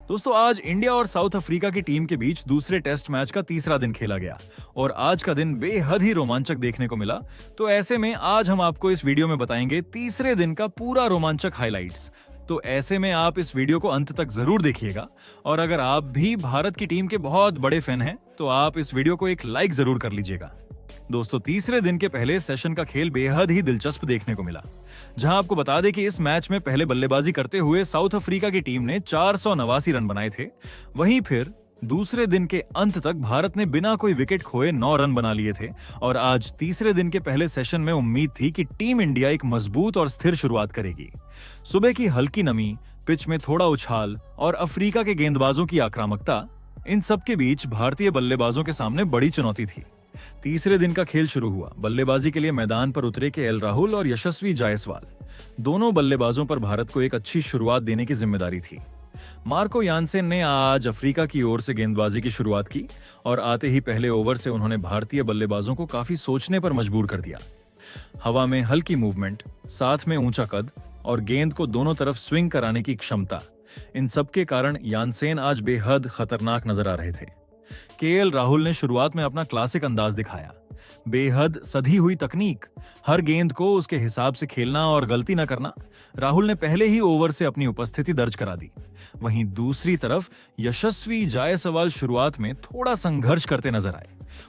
दोस्तों आज इंडिया और साउथ अफ्रीका की टीम के बीच दूसरे टेस्ट मैच का तीसरा दिन खेला गया और आज का दिन बेहद ही रोमांचक देखने को मिला। तो ऐसे में आज हम आपको इस वीडियो में बताएंगे तीसरे दिन का पूरा रोमांचक हाइलाइट्स। तो ऐसे में आप इस वीडियो को अंत तक जरूर देखिएगा और अगर आप भी भारत की टीम के बहुत बड़े फैन हैं तो आप इस वीडियो को एक लाइक जरूर कर लीजिएगा। दोस्तों तीसरे दिन के पहले सेशन का खेल बेहद ही दिलचस्प देखने को मिला, जहां आपको बता दें कि इस मैच में पहले बल्लेबाजी करते हुए साउथ अफ्रीका की टीम ने 489 रन बनाए थे। वहीं फिर दूसरे दिन के अंत तक भारत ने बिना कोई विकेट खोए 9 रन बना लिए थे और आज तीसरे दिन के पहले सेशन में उम्मीद थी कि टीम इंडिया एक मजबूत और स्थिर शुरुआत करेगी। सुबह की हल्की नमी, पिच में थोड़ा उछाल और अफ्रीका के गेंदबाजों की आक्रामकता, इन सब के बीच भारतीय बल्लेबाजों के सामने बड़ी चुनौती थी। तीसरे दिन का खेल शुरू हुआ। बल्लेबाजी के लिए मैदान पर उतरे केएल राहुल और यशस्वी जायसवाल। दोनों बल्लेबाजों पर भारत को एक अच्छी शुरुआत देने की जिम्मेदारी थी। मार्को यानसेन ने आज अफ्रीका की ओर से गेंदबाजी की शुरुआत की और आते ही पहले ओवर से उन्होंने भारतीय बल्लेबाजों को काफी सोचने पर मजबूर कर दिया। हवा में हल्की मूवमेंट, साथ में ऊंचा कद और गेंद को दोनों तरफ स्विंग कराने की क्षमता, इन सब के कारण यानसेन आज बेहद खतरनाक नजर आ रहे थे। केएल राहुल ने शुरुआत में अपना क्लासिक अंदाज दिखाया। बेहद सधी हुई तकनीक, हर गेंद को उसके हिसाब से खेलना और गलती न करना। राहुल ने पहले ही ओवर से अपनी उपस्थिति दर्ज करा दी। वहीं दूसरी तरफ यशस्वी जायसवाल शुरुआत में थोड़ा संघर्ष करते नजर आए।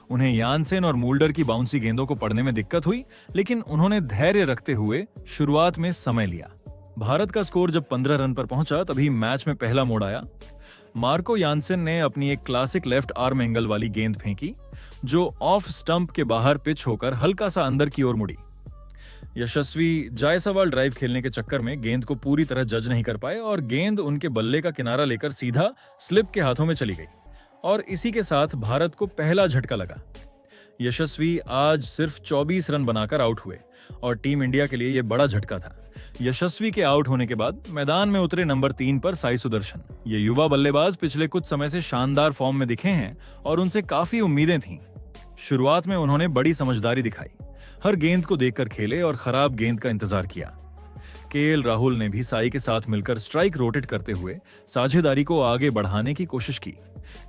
उन्हें यानसेन और मूल्डर की बाउंसी गेंदों को पढ़ने में दिक्कत हुई, लेकिन उन्होंने धैर्य रखते हुए शुरुआत में समय लिया। भारत का स्कोर जब 15 रन पर पहुंचा तभी मैच में पहला मोड़ आया। मार्को यानसेन ने अपनी एक क्लासिक लेफ्ट आर्म एंगल वाली गेंद फेंकी, जो ऑफ स्टंप के बाहर पिच होकर हल्का सा अंदर की ओर मुड़ी। यशस्वी जायसवाल ड्राइव खेलने के चक्कर में गेंद को पूरी तरह जज नहीं कर पाए और गेंद उनके बल्ले का किनारा लेकर सीधा स्लिप के हाथों में चली गई और इसी के साथ भारत को पहला झटका लगा। यशस्वी आज सिर्फ 24 रन बनाकर आउट हुए और टीम इंडिया के लिए यह बड़ा झटका था। यशस्वी के आउट होने के बाद मैदान में उतरे नंबर 3 पर साई सुदर्शन। ये युवा बल्लेबाज पिछले कुछ समय से शानदार फॉर्म में दिखे हैं और उनसे काफी उम्मीदें थीं। शुरुआत में उन्होंने बड़ी समझदारी दिखाई, हर गेंद को देखकर खेले और खराब गेंद का इंतजार किया। केएल राहुल ने भी साई के साथ मिलकर स्ट्राइक रोटेट करते हुए साझेदारी को आगे बढ़ाने की कोशिश की,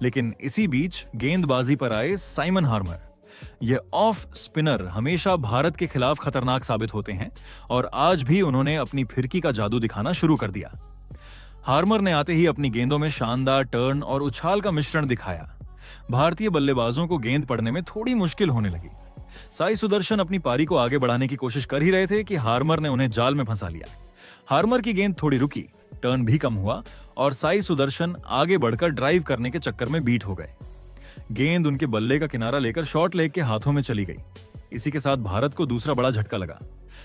लेकिन इसी बीच गेंदबाजी पर आए साइमन हार्मर। ये ऑफ स्पिनर हमेशा भारत के खिलाफ खतरनाक साबित होते हैं और आज भी उन्होंने अपनी फिरकी का जादू दिखाना शुरू कर दिया। हार्मर ने आते ही अपनी गेंदों में शानदार टर्न और उछाल का मिश्रण दिखाया। भारतीय बल्लेबाजों को गेंद पड़ने में थोड़ी मुश्किल होने लगी। साई सुदर्शन अपनी पारी को आगे बढ़ाने की कोशिश कर ही रहे थे कि हार्मर ने उन्हें जाल में फंसा लिया। हार्मर की गेंद थोड़ी रुकी, टर्न भी कम हुआ और साई सुदर्शन आगे बढ़कर ड्राइव करने के चक्कर में बीट हो गए। गेंद उनके बल्ले का किनारा लेकर शॉर्ट लेग के हाथों में चली गई। इसी के साथ भारत को दूसरा बड़ा झटका लगा।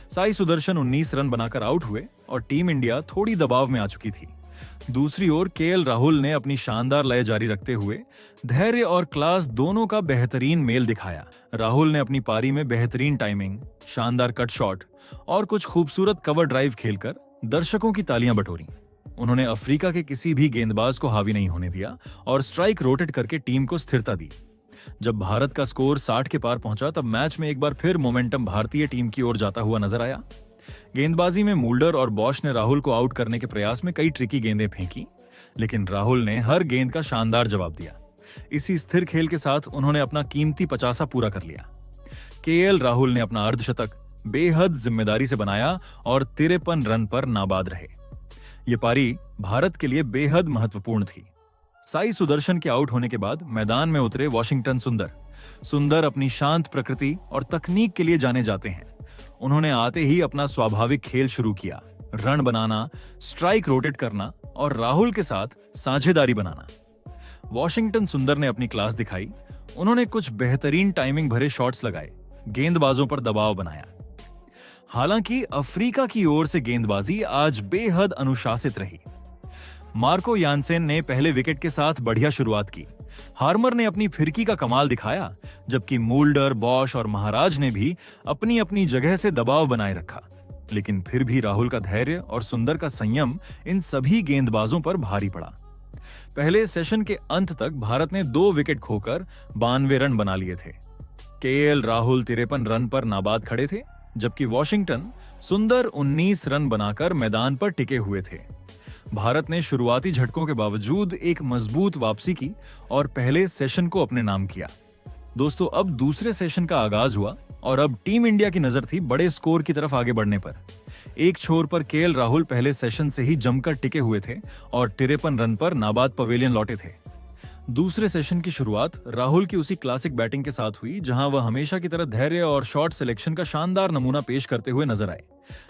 साई सुदर्शन 19 रन बनाकर आउट हुए और टीम इंडिया थोड़ी दबाव में आ चुकी थी। दूसरी ओर केएल राहुल ने अपनी शानदार लय जारी रखते हुए धैर्य और क्लास दोनों का बेहतरीन मेल दिखाया। राहुल ने अपनी पारी में बेहतरीन टाइमिंग, शानदार कट शॉट और कुछ खूबसूरत कवर ड्राइव खेलकर दर्शकों की तालियां बटोरी। उन्होंने अफ्रीका के किसी भी गेंदबाज को हावी नहीं होने दिया और स्ट्राइक रोटेट करके टीम को स्थिरता दी। जब भारत का स्कोर 60 के पार पहुंचा तब मैच में एक बार फिर मोमेंटम भारतीय टीम की ओर जाता हुआ नजर आया। गेंदबाजी में मूल्डर और बॉश ने राहुल को आउट करने के प्रयास में कई ट्रिकी गेंदें फेंकी, लेकिन राहुल ने हर गेंद का शानदार जवाब दिया। इसी स्थिर खेल के साथ उन्होंने अपना कीमती 50 पूरा कर लिया। केएल राहुल ने अपना अर्धशतक बेहद जिम्मेदारी से बनाया और 53 रन पर नाबाद रहे। ये पारी भारत के लिए बेहद महत्वपूर्ण थी। साई सुदर्शन के आउट होने के बाद मैदान में उतरे वॉशिंगटन सुंदर अपनी शांत प्रकृति और तकनीक के लिए जाने जाते हैं। उन्होंने आते ही अपना स्वाभाविक खेल शुरू किया, रन बनाना, स्ट्राइक रोटेट करना और राहुल के साथ साझेदारी बनाना। वॉशिंगटन सुंदर ने अपनी क्लास दिखाई। उन्होंने कुछ बेहतरीन टाइमिंग भरे शॉट्स लगाए, गेंदबाजों पर दबाव बनाया। हालांकि अफ्रीका की ओर से गेंदबाजी आज बेहद अनुशासित रही। मार्को यानसेन ने पहले विकेट के साथ बढ़िया शुरुआत की। हार्मर ने अपनी फिरकी का कमाल दिखाया, जबकि मूल्डर, बॉश और महाराज ने भी अपनी अपनी जगह से दबाव बनाए रखा। लेकिन फिर भी राहुल का धैर्य और सुंदर का संयम इन सभी गेंदबाजों पर भारी पड़ा। पहले सेशन के अंत तक भारत ने 2 विकेट खोकर 92 रन बना लिए थे। केएल राहुल 53 रन पर नाबाद खड़े थे, जबकि वॉशिंगटन सुंदर 19 रन बनाकर मैदान पर टिके हुए थे। भारत ने शुरुआती झटकों के बावजूद एक मजबूत वापसी की और पहले सेशन को अपने नाम किया। दोस्तों, अब दूसरे सेशन का आगाज हुआ और अब टीम इंडिया की नजर थी बड़े स्कोर की तरफ आगे बढ़ने पर। एक छोर पर केएल राहुल पहले सेशन से ही जमकर टिके हुए थे और 53 रन पर नाबाद पवेलियन लौटे थे। दूसरे सेशन की शुरुआत राहुल की उसी क्लासिक बैटिंग के साथ हुई जहां वह हमेशा की तरह धैर्य और शॉट सिलेक्शन का शानदार नमूना पेश करते हुए नजर आए।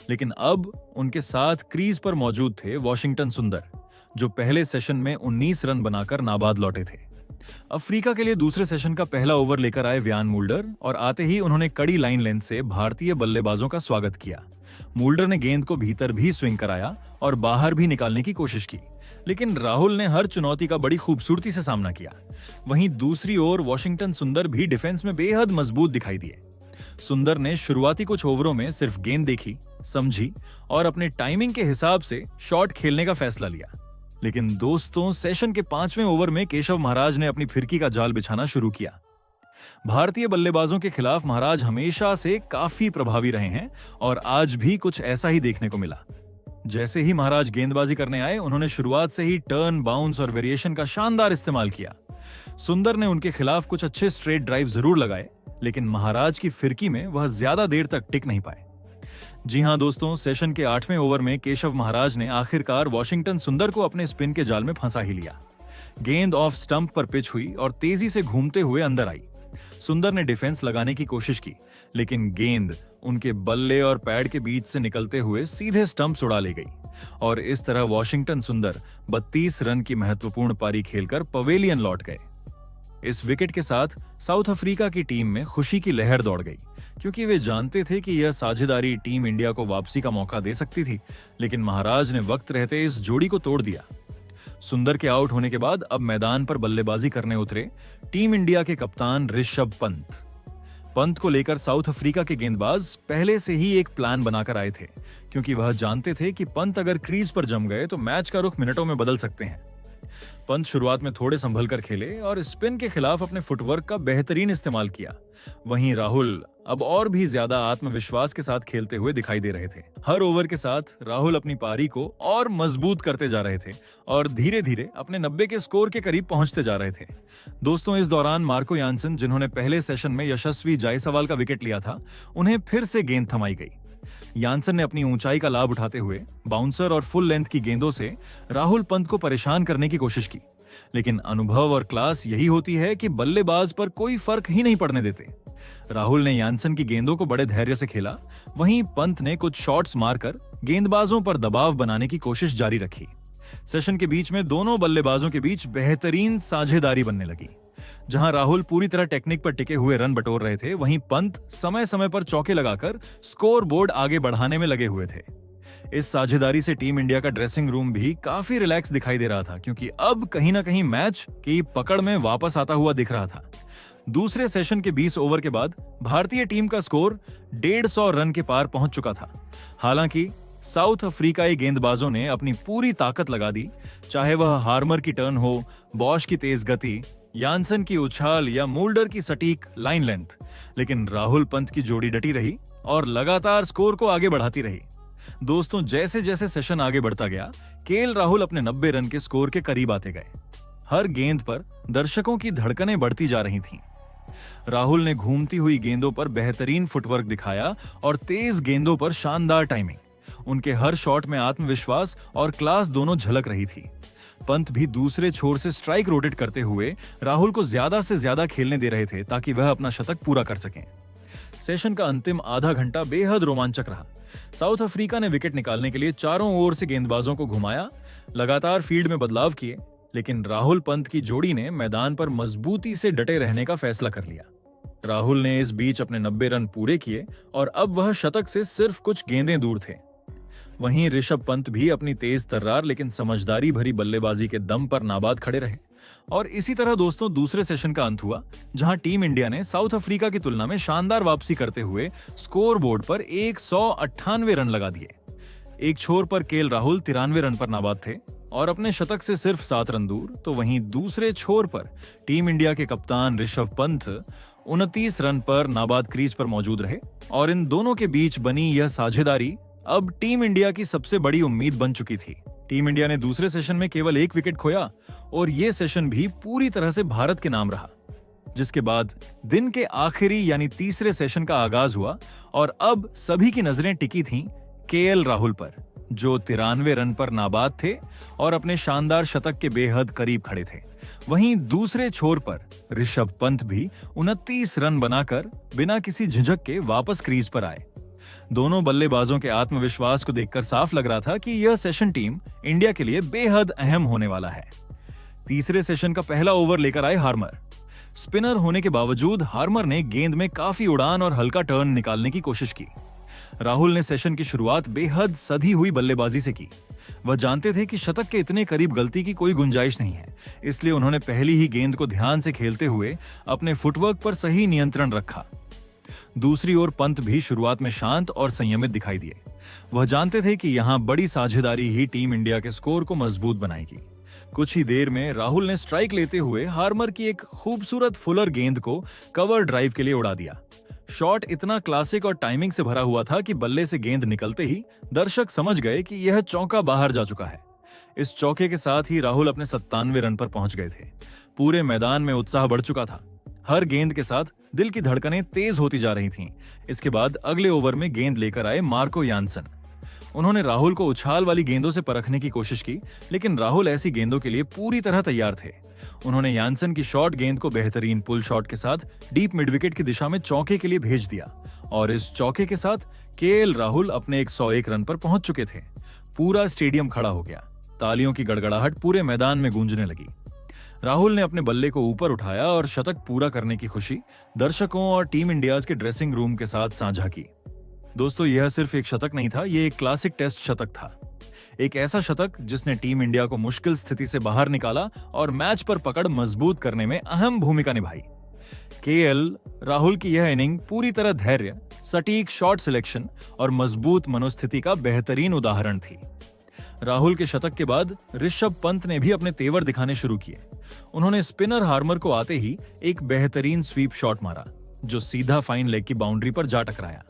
लेकिन अब उनके साथ क्रीज पर मौजूद थे वॉशिंगटन सुंदर, जो पहले सेशन में 19 रन बनाकर नाबाद लौटे थे। अफ्रीका के लिए दूसरे सेशन का पहला ओवर लेकर आए व्यान मुल्डर और आते ही उन्होंने कड़ी लाइन लेंथ से भारतीय बल्लेबाजों का स्वागत किया। मुल्डर ने गेंद को भीतर भी स्विंग कराया और बाहर भी निकालने की कोशिश की, लेकिन राहुल ने हर चुनौती का बड़ी खूबसूरती से सामना किया। वहीं दूसरी ओर वॉशिंगटन सुंदर भी डिफेंस में बेहद मजबूत दिखाई दिए। सुंदर ने शुरुआती कुछ ओवरों में सिर्फ गेंद देखी, समझी और अपने टाइमिंग के हिसाब से शॉट खेलने का फैसला लिया। लेकिन दोस्तों, सेशन के 5वें ओवर में केशव महाराज ने अपनी फिरकी का जाल बिछाना शुरू किया। भारतीय बल्लेबाजों के खिलाफ महाराज हमेशा से काफी प्रभावी रहे हैं और आज भी कुछ ऐसा ही देखने को मिला। जैसे ही महाराज गेंदबाजी करने आए, उन्होंने शुरुआत से ही टर्न, बाउंस और वेरिएशन का शानदार इस्तेमाल किया। सुंदर ने उनके खिलाफ कुछ अच्छे स्ट्रेट ड्राइव जरूर लगाए, लेकिन महाराज की फिरकी में वह ज्यादा देर तक टिक नहीं पाए। जी हां दोस्तों, सेशन के 8वें ओवर में केशव महाराज ने आखिरकार वॉशिंगटन सुंदर को अपने स्पिन के जाल में फंसा ही लिया। गेंद ऑफ स्टंप पर पिच हुई और तेजी से घूमते हुए अंदर आई। सुंदर ने डिफेंस लगाने की कोशिश की, लेकिन गेंद उनके बल्ले और पैड के बीच से निकलते हुए सीधे स्टंप्स उड़ा ले गई और इस तरह वॉशिंगटन सुंदर 32 रन की महत्वपूर्ण पारी खेलकर पवेलियन लौट गए। इस विकेट के साथ साउथ अफ्रीका की टीम में खुशी की लहर दौड़ गई, क्योंकि वे जानते थे कि यह साझेदारी टीम इंडिया को वापसी का मौका दे सकती थी। लेकिन महाराज ने वक्त रहते इस जोड़ी को तोड़ दिया। सुंदर के आउट होने के बाद अब मैदान पर बल्लेबाजी करने उतरे टीम इंडिया के कप्तान ऋषभ पंत। पंत को लेकर साउथ अफ्रीका के गेंदबाज पहले से ही एक प्लान बनाकर आए थे, क्योंकि वह जानते थे कि पंत अगर क्रीज पर जम गए तो मैच का रुख मिनटों में बदल सकते हैं। पंत शुरुआत में थोड़े संभल कर खेले और स्पिन के खिलाफ अपने फुटवर्क का बेहतरीन इस्तेमाल किया। वहीं राहुल अब और भी ज्यादा आत्मविश्वास के साथ खेलते हुए दिखाई दे रहे थे। हर ओवर के साथ राहुल अपनी पारी को और मजबूत करते जा रहे थे और धीरे धीरे अपने 90 के स्कोर के करीब पहुंचते जा रहे थे। दोस्तों, इस दौरान मार्को यानसन, जिन्होंने पहले सेशन में यशस्वी जायसवाल का विकेट लिया था, उन्हें फिर से गेंद थमाई गई। यानसन ने अपनी ऊंचाई का लाभ उठाते हुए बाउंसर और फुल लेंथ की गेंदों से राहुल पंत को परेशान करने की कोशिश की, लेकिन अनुभव और क्लास यही होती है कि बल्लेबाज पर कोई फर्क ही नहीं पड़ने देते। राहुल ने यानसन की गेंदों को बड़े धैर्य से खेला, वहीं पंत ने कुछ शॉट्स मारकर गेंदबाजों पर दबाव बनाने की कोशिश जारी रखी। सेशन के बीच में दोनों बल्लेबाजों के बीच बेहतरीन साझेदारी बनने लगी। जहां राहुल पूरी तरह टेक्निक पर टिके हुए रन बटोर रहे थे, वहीं पंत समय समय पर चौके लगाकर स्कोर बोर्ड आगे बढ़ाने में लगे हुए थे। इस साझेदारी से टीम इंडिया का ड्रेसिंग रूम भी काफी रिलैक्स दिखाई दे रहा था, क्योंकि अब कहीं ना कहीं मैच की पकड़ में वापस आता हुआ दिख रहा था। दूसरे सेशन के 20 ओवर के बाद भारतीय टीम का स्कोर 150 रन के पार पहुंच चुका था। हालांकि साउथ अफ्रीकाई गेंदबाजों ने अपनी पूरी ताकत लगा दी, चाहे वह हार्मर की टर्न हो, बॉश की तेज गति, यानसन की उछाल या मुल्डर की सटीक लाइन लेंथ। लेकिन राहुल पंत की जोड़ी डटी रही और लगातार स्कोर को आगे बढ़ाती रही। दोस्तों, जैसे जैसे सेशन आगे बढ़ता गया, केएल राहुल अपने 90 रन के स्कोर के करीब आते गए। हर गेंद पर दर्शकों की धड़कनें बढ़ती जा रही थीं। राहुल ने घूमती हुई गेंदों पर बेहतरीन फुटवर्क दिखाया और तेज गेंदों पर शानदार टाइमिंग। उनके हर शॉट में आत्मविश्वास और क्लास दोनों झलक रही थी। पंत भी दूसरे छोर से स्ट्राइक रोटेट करते हुए राहुल को ज्यादा से ज्यादा खेलने दे रहे थे, ताकि वह अपना शतक पूरा कर सकें। सेशन का अंतिम आधा घंटा बेहद रोमांचक रहा। साउथ अफ्रीका ने विकेट निकालने के लिए चारों ओर से गेंदबाजों को घुमाया, लगातार फील्ड में बदलाव किए, लेकिन राहुल पंत की जोड़ी ने मैदान पर मजबूती से डटे रहने का फैसला कर लिया। राहुल ने इस बीच अपने 90 रन पूरे किए और अब वह शतक से सिर्फ कुछ गेंदें दूर थे। वहीं ऋषभ पंत भी अपनी तेज तर्रार लेकिन समझदारी भरी बल्लेबाजी के दम पर नाबाद खड़े रहे। और इसी तरह दोस्तों, दूसरे सेशन का अंत हुआ, जहां टीम इंडिया ने साउथ अफ्रीका की तुलना में शानदार वापसी करते हुए स्कोर बोर्ड पर 198 रन लगा दिए। एक छोर पर केएल राहुल 93 रन पर नाबाद थे और अपने शतक से सिर्फ 7 रन दूर, तो वहीं दूसरे छोर पर टीम इंडिया के कप्तान ऋषभ पंत 29 रन पर नाबाद क्रीज पर मौजूद रहे। और इन दोनों के बीच बनी यह साझेदारी अब टीम इंडिया की सबसे बड़ी उम्मीद बन चुकी थी, टीम इंडिया ने दूसरे सेशन में केवल 1 विकेट खोया और ये सेशन भी पूरी तरह से भारत के नाम रहा। जिसके बाद दिन के आखिरी यानी तीसरे सेशन का आगाज हुआ और अब सभी की नजरें टिकी थीं केएल राहुल पर, जो 93 रन पर नाबाद थे और अपने शानदार शतक के बेहद करीब खड़े थे। वहीं दूसरे छोर पर ऋषभ पंत भी 29 रन बनाकर बिना किसी झिझक के वापस क्रीज पर आए। दोनों बल्लेबाजों के आत्मविश्वास को देखकर साफ लग रहा था कि यह सेशन टीम इंडिया के लिए बेहद अहम होने वाला है। तीसरे सेशन का पहला ओवर लेकर आए हार्मर। स्पिनर होने के बावजूद हार्मर ने गेंद में काफी उड़ान और हल्का टर्न निकालने की कोशिश की। राहुल ने सेशन की शुरुआत बेहद सधी हुई बल्लेबाजी से की। वह जानते थे कि शतक के इतने करीब गलती की कोई गुंजाइश नहीं है, इसलिए उन्होंने पहली ही गेंद को ध्यान से खेलते हुए अपने फुटवर्क पर सही नियंत्रण रखा। दूसरी ओर पंत भी शुरुआत में शांत और संयमित दिखाई दिए। वह जानते थे कि यहां बड़ी साझेदारी ही टीम इंडिया के स्कोर को मजबूत बनाएगी। कुछ ही देर में राहुल ने स्ट्राइक लेते हुए हार्मर की एक खूबसूरत फुलर गेंद को कवर ड्राइव के लिए उड़ा दिया। शॉट इतना क्लासिक और टाइमिंग से भरा हुआ था कि बल्ले से गेंद निकलते ही दर्शक समझ गए कि यह चौका बाहर जा चुका है। इस चौके के साथ ही राहुल अपने 97 रन पर पहुंच गए थे। पूरे मैदान में उत्साह बढ़ चुका था। हर गेंद के साथ दिल की धड़कनें तेज होती जा रही थीं। इसके बाद अगले ओवर में गेंद लेकर आए मार्को यानसन। उन्होंने राहुल को उछाल वाली गेंदों से परखने की कोशिश की, लेकिन राहुल ऐसी गेंदों के लिए पूरी तरह तैयार थे। उन्होंने यानसन की शॉर्ट गेंद को बेहतरीन पुल शॉट के साथ डीप मिड विकेट की दिशा में चौके के लिए भेज दिया और इस चौके के साथ केएल राहुल अपने 101 रन पर पहुंच चुके थे। पूरा स्टेडियम खड़ा हो गया। तालियों की गड़गड़ाहट पूरे मैदान में गूंजने लगी। राहुल ने अपने बल्ले को ऊपर उठाया और शतक पूरा करने की खुशी दर्शकों और टीम इंडिया के ड्रेसिंग रूम के साथ साझा की। दोस्तों, यह सिर्फ एक शतक नहीं था, यह एक क्लासिक टेस्ट शतक था। एक ऐसा शतक जिसने टीम इंडिया को मुश्किल स्थिति से बाहर निकाला और मैच पर पकड़ मजबूत करने में अहम भूमिका निभाई। केएल राहुल की यह इनिंग पूरी तरह धैर्य, सटीक शॉट सिलेक्शन और मजबूत मनोस्थिति का बेहतरीन उदाहरण थी। राहुल के शतक के बाद ऋषभ पंत ने भी अपने तेवर दिखाने शुरू किए। उन्होंने स्पिनर हार्मर को आते ही एक बेहतरीन स्वीप शॉट मारा, जो सीधा फाइन लेग की बाउंड्री पर जा टकराया।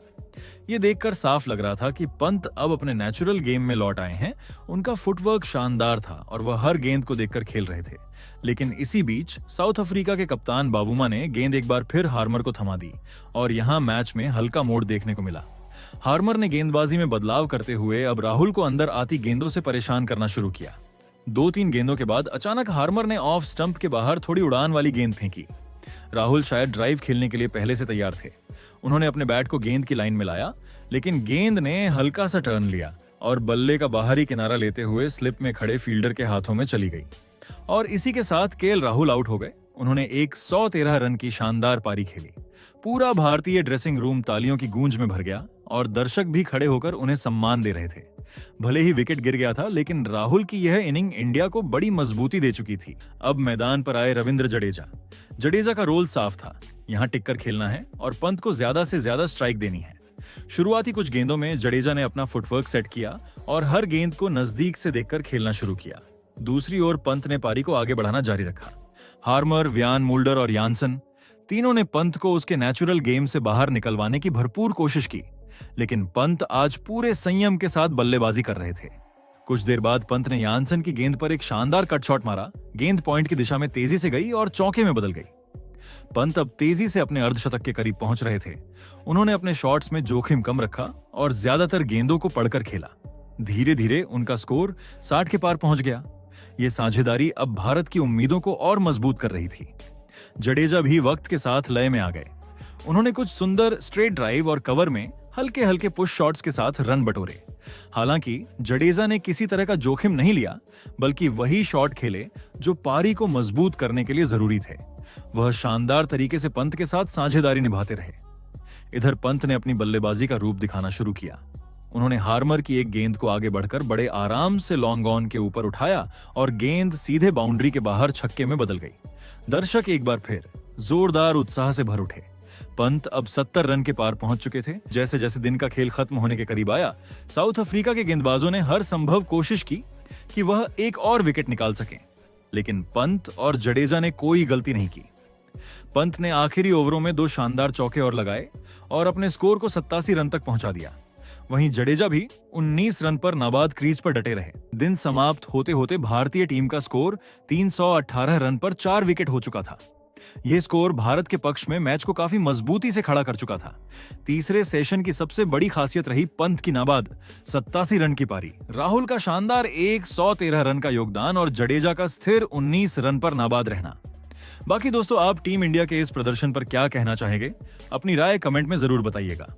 यह देखकर साफ लग रहा था कि पंत अब अपने नेचुरल गेम में लौट आए हैं। उनका फुटवर्क शानदार था और वह हर गेंद को देखकर खेल रहे थे। लेकिन इसी बीच साउथ अफ्रीका के कप्तान बावुमा ने गेंद एक बार फिर हार्मर को थमा दी और यहां मैच में हल्का मोड़ देखने को मिला। हार्मर ने गेंदबाजी में बदलाव करते हुए अब राहुल को अंदर आती गेंदों से परेशान करना शुरू किया। 2-3 गेंदों के बाद अचानक हार्मर ने ऑफ स्टंप के बाहर थोड़ी उड़ान वाली गेंद फेंकी। राहुल शायद ड्राइव खेलने के लिए पहले से तैयार थे। उन्होंने अपने बैट को गेंद की लाइन में लाया, लेकिन गेंद ने हल्का सा टर्न लिया और बल्ले का बाहरी किनारा लेते हुए स्लिप में खड़े फील्डर के हाथों में चली गई और इसी के साथ केएल राहुल आउट हो गए। उन्होंने एक 113 रन की शानदार पारी खेली। पूरा भारतीय ड्रेसिंग रूम तालियों की गूंज में भर गया और दर्शक भी खड़े होकर उन्हें सम्मान दे रहे थे। भले ही विकेट गिर गया था, लेकिन राहुल की यह इनिंग इंडिया को बड़ी मजबूती दे चुकी थी। अब मैदान पर आए रविंद्र जडेजा का रोल साफ था। यहां टिककर खेलना है और पंत को ज्यादा से ज्यादा स्ट्राइक देनी है। शुरुआती कुछ गेंदों में जडेजा ने अपना फुटवर्क सेट किया और हर गेंद को नजदीक से देखकर खेलना शुरू किया। दूसरी ओर पंत ने पारी को आगे बढ़ाना जारी रखा। हार्मर, व्यान मुल्डर और यानसन तीनों ने पंत को उसके नेचुरल गेम से बाहर निकलवाने की भरपूर कोशिश की, लेकिन पंत आज पूरे संयम के साथ बल्लेबाजी कर रहे थे। कुछ देर बाद पंत ने यानसन की गेंद पर एक शानदार कट शॉट मारा। गेंद पॉइंट की दिशा में तेजी से गई और चौके में बदल गई। पंत अब तेजी से अपने अर्धशतक के करीब पहुंच रहे थे। उन्होंने अपने शॉट्स में जोखिम कम रखा और ज्यादातर गेंदों को पढ़कर खेला। धीरे धीरे उनका स्कोर 60 के पार पहुंच गया। ये साझेदारी अब भारत की उम्मीदों को और मजबूत कर रही थी। जडेजा भी वक्त के साथ लय में आ गए। उन्होंने कुछ सुंदर स्ट्रेट ड्राइव और कवर में हल्के हल्के पुश शॉट्स के साथ रन बटोरे। हालांकि जडेजा ने किसी तरह का जोखिम नहीं लिया, बल्कि वही शॉट खेले जो पारी को मजबूत करने के लिए जरूरी थे। वह शानदार तरीके से पंत के साथ साझेदारी निभाते रहे। इधर पंत ने अपनी बल्लेबाजी का रूप दिखाना शुरू किया। उन्होंने हार्मर की एक गेंद को आगे बढ़कर बड़े आराम से लॉन्ग ऑन के ऊपर उठाया और गेंद सीधे बाउंड्री के बाहर छक्के में बदल गई। दर्शक एक बार फिर जोरदार उत्साह से भर उठे। पंत अब 70 रन के पार पहुंच चुके थे। जैसे जैसे दिन का खेल खत्म होने के करीब आया, साउथ अफ्रीका के गेंदबाजों ने हर संभव कोशिश की कि वह एक और विकेट निकाल सकें, लेकिन पंत और जडेजा ने कोई गलती नहीं की। पंत ने आखिरी ओवरों में 2 शानदार चौके और लगाए और अपने स्कोर को 87 रन तक पहुंचा दिया। वहीं जडेजा भी 19 रन पर नाबाद क्रीज पर डटे रहे। दिन समाप्त होते होते भारतीय टीम का स्कोर 318 रन पर 4 विकेट हो चुका था। यह स्कोर भारत के पक्ष में मैच को काफी मजबूती से खड़ा कर चुका था। तीसरे सेशन की सबसे बड़ी खासियत रही पंत की नाबाद 87 रन की पारी, राहुल का शानदार 113 रन का योगदान और जडेजा का स्थिर 19 रन पर नाबाद रहना। बाकी दोस्तों, आप टीम इंडिया के इस प्रदर्शन पर क्या कहना चाहेंगे? अपनी राय कमेंट में जरूर बताइएगा।